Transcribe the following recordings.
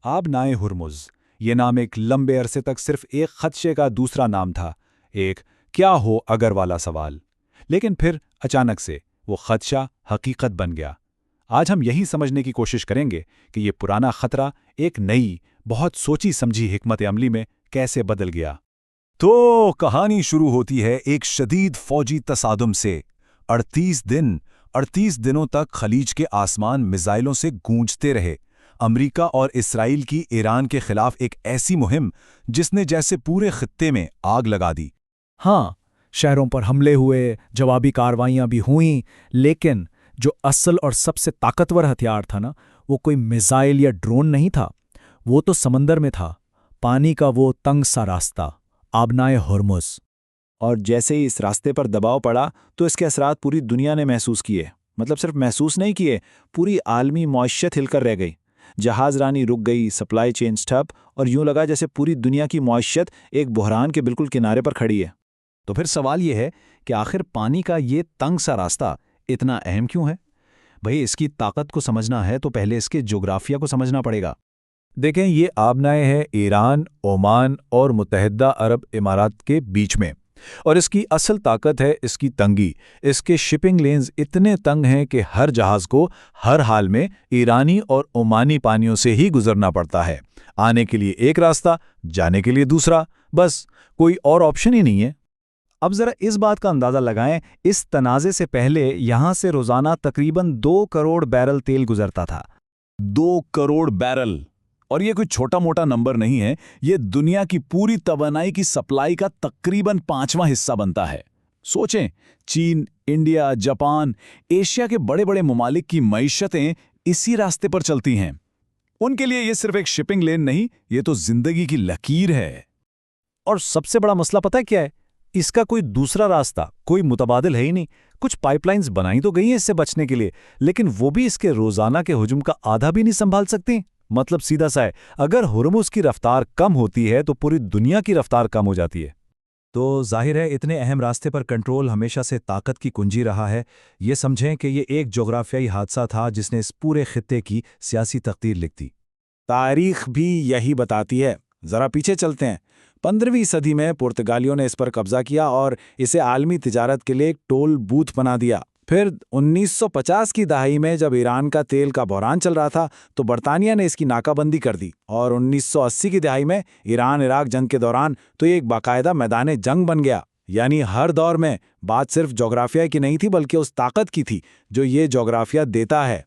آبنائے ہرمز، یہ نام ایک لمبے عرصے تک صرف ایک خدشے کا دوسرا نام تھا، ایک کیا ہو اگر والا سوال۔ لیکن پھر اچانک سے وہ خدشہ حقیقت بن گیا۔ آج ہم یہی سمجھنے کی کوشش کریں گے کہ یہ پرانا خطرہ ایک نئی، بہت سوچی سمجھی حکمت عملی میں کیسے بدل گیا۔ تو کہانی شروع ہوتی ہے ایک شدید فوجی تصادم سے۔ 38 دنوں تک خلیج کے آسمان میزائلوں سے گونجتے رہے۔ امریکہ اور اسرائیل کی ایران کے خلاف ایک ایسی مہم جس نے جیسے پورے خطے میں آگ لگا دی۔ ہاں، شہروں پر حملے ہوئے، جوابی کارروائیاں بھی ہوئیں، لیکن جو اصل اور سب سے طاقتور ہتھیار تھا نا، وہ کوئی میزائل یا ڈرون نہیں تھا، وہ تو سمندر میں تھا، پانی کا وہ تنگ سا راستہ، آبنائے ہرمز۔ اور جیسے ہی اس راستے پر دباؤ پڑا تو اس کے اثرات پوری دنیا نے محسوس کیے، مطلب صرف محسوس نہیں کیے، پوری عالمی معیشت ہل کر رہ گئی۔ جہاز رانی رک گئی، سپلائی چین ٹھپ، اور یوں لگا جیسے پوری دنیا کی معیشت ایک بحران کے بالکل کنارے پر کھڑی ہے۔ تو پھر سوال یہ ہے کہ آخر پانی کا یہ تنگ سا راستہ اتنا اہم کیوں ہے؟ بھئی اس کی طاقت کو سمجھنا ہے تو پہلے اس کے جغرافیہ کو سمجھنا پڑے گا۔ دیکھیں، یہ آبنائے ہے ایران، عمان اور متحدہ عرب امارات کے بیچ میں، اور اس کی اصل طاقت ہے اس کی تنگی۔ اس کے شپنگ لینز اتنے تنگ ہیں کہ ہر جہاز کو ہر حال میں ایرانی اور عمانی پانیوں سے ہی گزرنا پڑتا ہے۔ آنے کے لیے ایک راستہ، جانے کے لیے دوسرا، بس کوئی اور آپشن ہی نہیں ہے۔ اب ذرا اس بات کا اندازہ لگائیں، اس تنازع سے پہلے یہاں سے روزانہ تقریباً 2 کروڑ بیرل تیل گزرتا تھا۔ 2 کروڑ بیرل! اور یہ کوئی چھوٹا موٹا نمبر نہیں ہے، یہ دنیا کی پوری توانائی کی سپلائی کا تقریباً 5واں حصہ بنتا ہے۔ سوچیں، چین، انڈیا، جاپان، ایشیا کے بڑے بڑے ممالک کی معیشتیں اسی راستے پر چلتی ہیں۔ ان کے لیے یہ صرف ایک شپنگ لین نہیں، یہ تو زندگی کی لکیر ہے۔ اور سب سے بڑا مسئلہ پتہ ہے کیا ہے؟ اس کا کوئی دوسرا راستہ، کوئی متبادل ہے ہی نہیں۔ کچھ پائپ لائنز بنائی تو گئی ہیں اس سے بچنے کے لیے، لیکن وہ بھی اس کے روزانہ کے ہجوم کا آدھا بھی نہیں سنبھال سکتی۔ مطلب سیدھا سا ہے، اگر ہرمز کی رفتار کم ہوتی ہے تو پوری دنیا کی رفتار کم ہو جاتی ہے۔ تو ظاہر ہے اتنے اہم راستے پر کنٹرول ہمیشہ سے طاقت کی کنجی رہا ہے۔ یہ سمجھیں کہ یہ ایک جغرافیائی حادثہ تھا جس نے اس پورے خطے کی سیاسی تقدیر لکھ دی۔ تاریخ بھی یہی بتاتی ہے۔ ذرا پیچھے چلتے ہیں۔ 15ویں صدی میں پرتگالیوں نے اس پر قبضہ کیا اور اسے عالمی تجارت کے لیے ایک ٹول بوتھ بنا دیا۔ پھر 1950 کی دہائی میں جب ایران کا تیل کا بحران چل رہا تھا تو برطانیہ نے اس کی ناکہ بندی کر دی، اور 1980 کی دہائی میں ایران عراق جنگ کے دوران تو یہ ایک باقاعدہ میدان جنگ بن گیا۔ یعنی ہر دور میں بات صرف جغرافیہ کی نہیں تھی بلکہ اس طاقت کی تھی جو یہ جغرافیہ دیتا ہے۔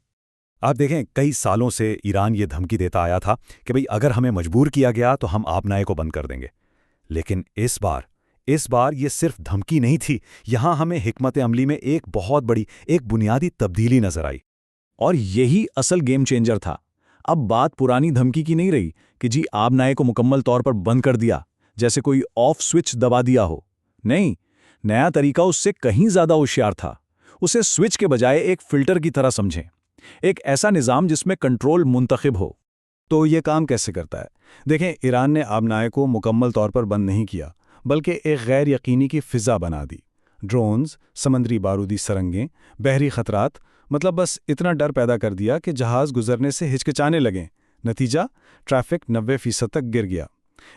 آپ دیکھیں، کئی سالوں سے ایران یہ دھمکی دیتا آیا تھا کہ بھئی اگر ہمیں مجبور کیا گیا تو ہم آبنائے کو بند کر دیں گے۔ لیکن اس بار یہ صرف دھمکی نہیں تھی، یہاں ہمیں حکمت عملی میں ایک بہت بڑی، ایک بنیادی تبدیلی نظر آئی۔ اور یہی اصل گیم چینجر تھا۔ اب بات پرانی دھمکی کی نہیں رہی کہ جی آبنائے کو مکمل طور پر بند کر دیا، جیسے کوئی آف سوئچ دبا دیا ہو۔ نہیں، نیا طریقہ اس سے کہیں زیادہ ہوشیار تھا۔ اسے سوئچ کے بجائے ایک فلٹر کی طرح سمجھیں، ایک ایسا نظام جس میں کنٹرول منتخب ہو۔ تو یہ کام کیسے کرتا ہے؟ دیکھیں، ایران نے آبنائے کو مکمل طور پر بند نہیں کیا، بلکہ ایک غیر یقینی کی فضا بنا دی۔ ڈرونز، سمندری بارودی سرنگیں، بحری خطرات، مطلب بس اتنا ڈر پیدا کر دیا کہ جہاز گزرنے سے ہچکچانے لگیں۔ نتیجہ، ٹریفک 90% تک گر گیا۔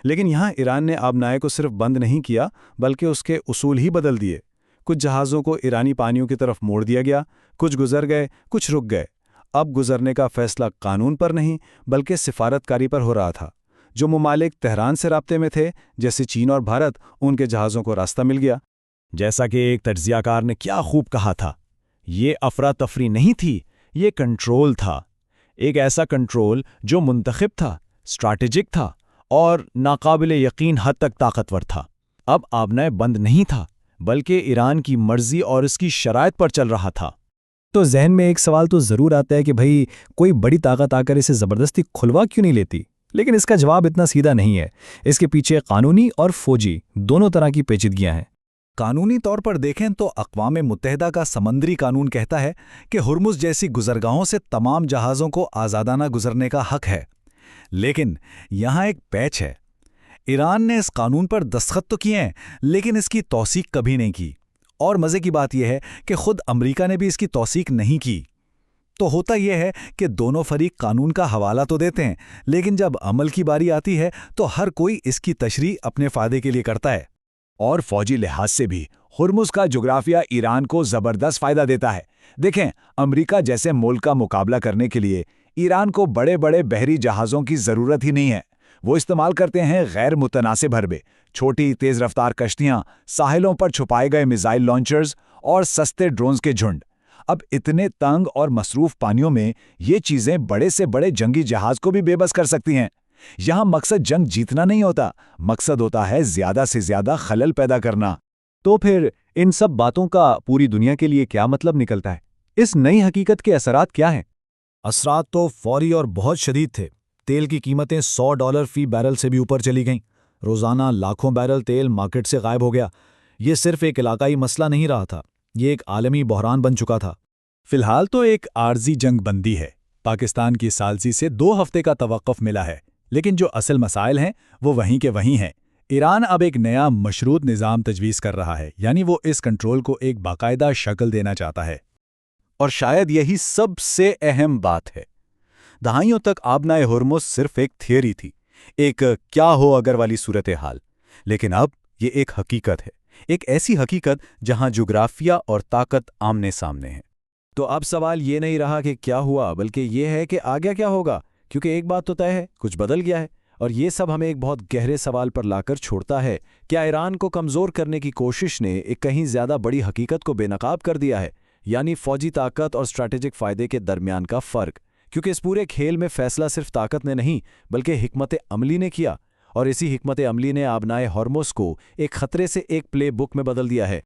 لیکن یہاں ایران نے آبنائے کو صرف بند نہیں کیا بلکہ اس کے اصول ہی بدل دیے۔ کچھ جہازوں کو ایرانی پانیوں کی طرف موڑ دیا گیا، کچھ گزر گئے، کچھ رک گئے۔ اب گزرنے کا فیصلہ قانون پر نہیں بلکہ سفارتکاری پر ہو رہا تھا۔ جو ممالک تہران سے رابطے میں تھے، جیسے چین اور بھارت، ان کے جہازوں کو راستہ مل گیا۔ جیسا کہ ایک تجزیہ کار نے کیا خوب کہا تھا، یہ افراتفری نہیں تھی، یہ کنٹرول تھا۔ ایک ایسا کنٹرول جو منتخب تھا، اسٹریٹجک تھا اور ناقابل یقین حد تک طاقتور تھا۔ اب آبنائے بند نہیں تھا بلکہ ایران کی مرضی اور اس کی شرائط پر چل رہا تھا۔ تو ذہن میں ایک سوال تو ضرور آتا ہے کہ بھئی کوئی بڑی طاقت آ کر اسے زبردستی کھلوا کیوں نہیں لیتی؟ لیکن اس کا جواب اتنا سیدھا نہیں ہے۔ اس کے پیچھے قانونی اور فوجی دونوں طرح کی پیچیدگیاں ہیں۔ قانونی طور پر دیکھیں تو اقوام متحدہ کا سمندری قانون کہتا ہے کہ ہرمز جیسی گزرگاہوں سے تمام جہازوں کو آزادانہ گزرنے کا حق ہے۔ لیکن یہاں ایک پیچ ہے۔ ایران نے اس قانون پر دستخط تو کیے ہیں لیکن اس کی توثیق کبھی نہیں کی، اور مزے کی بات یہ ہے کہ خود امریکہ نے بھی اس کی توثیق نہیں کی۔ تو ہوتا یہ ہے کہ دونوں فریق قانون کا حوالہ تو دیتے ہیں، لیکن جب عمل کی باری آتی ہے تو ہر کوئی اس کی تشریح اپنے فائدے کے لیے کرتا ہے۔ اور فوجی لحاظ سے بھی ہرمز کا جغرافیہ ایران کو زبردست فائدہ دیتا ہے۔ دیکھیں، امریکہ جیسے ملک کا مقابلہ کرنے کے لیے ایران کو بڑے بڑے بحری جہازوں کی ضرورت ہی نہیں ہے۔ وہ استعمال کرتے ہیں غیر متناسب حربے، چھوٹی تیز رفتار کشتیاں، ساحلوں پر چھپائے گئے میزائل لانچرز اور سستے ڈرونز کے جھنڈ۔ اب اتنے تنگ اور مصروف پانیوں میں یہ چیزیں بڑے سے بڑے جنگی جہاز کو بھی بے بس کر سکتی ہیں۔ یہاں مقصد جنگ جیتنا نہیں ہوتا، مقصد ہوتا ہے زیادہ سے زیادہ خلل پیدا کرنا۔ تو پھر ان سب باتوں کا پوری دنیا کے لیے کیا مطلب نکلتا ہے؟ اس نئی حقیقت کے اثرات کیا ہیں؟ اثرات تو فوری اور بہت شدید تھے۔ تیل کی قیمتیں $100 فی بیرل سے بھی اوپر چلی گئیں۔ روزانہ لاکھوں بیرل تیل مارکیٹ سے غائب ہو گیا۔ یہ صرف ایک علاقائی مسئلہ نہیں رہا تھا، یہ ایک عالمی بحران بن چکا تھا۔ فی الحال تو ایک عارضی جنگ بندی ہے، پاکستان کی ثالثی سے 2 ہفتے کا توقف ملا ہے، لیکن جو اصل مسائل ہیں وہ وہیں کے وہیں ہیں۔ ایران اب ایک نیا مشروط نظام تجویز کر رہا ہے، یعنی وہ اس کنٹرول کو ایک باقاعدہ شکل دینا چاہتا ہے۔ اور شاید یہی سب سے اہم بات ہے۔ دہائیوں تک آبنائے ہرمز صرف ایک تھیوری تھی، ایک کیا ہو اگر والی صورتحال، لیکن اب یہ ایک حقیقت ہے، ایک ایسی حقیقت جہاں جغرافیہ اور طاقت آمنے سامنے ہیں۔ تو اب سوال یہ نہیں رہا کہ کیا ہوا، بلکہ یہ ہے کہ آگے کیا ہوگا، کیونکہ ایک بات تو طے ہے، کچھ بدل گیا ہے۔ اور یہ سب ہمیں ایک بہت گہرے سوال پر لا کر چھوڑتا ہے، کیا ایران کو کمزور کرنے کی کوشش نے ایک کہیں زیادہ بڑی حقیقت کو بے نقاب کر دیا ہے، یعنی فوجی طاقت اور اسٹریٹجک فائدے کے درمیان کا فرق؟ کیونکہ اس پورے کھیل میں فیصلہ صرف طاقت نے نہیں بلکہ حکمت عملی نے کیا، اور اسی حکمت عملی نے آبنائے ہرمز کو ایک خطرے سے ایک پلے بک میں بدل دیا ہے۔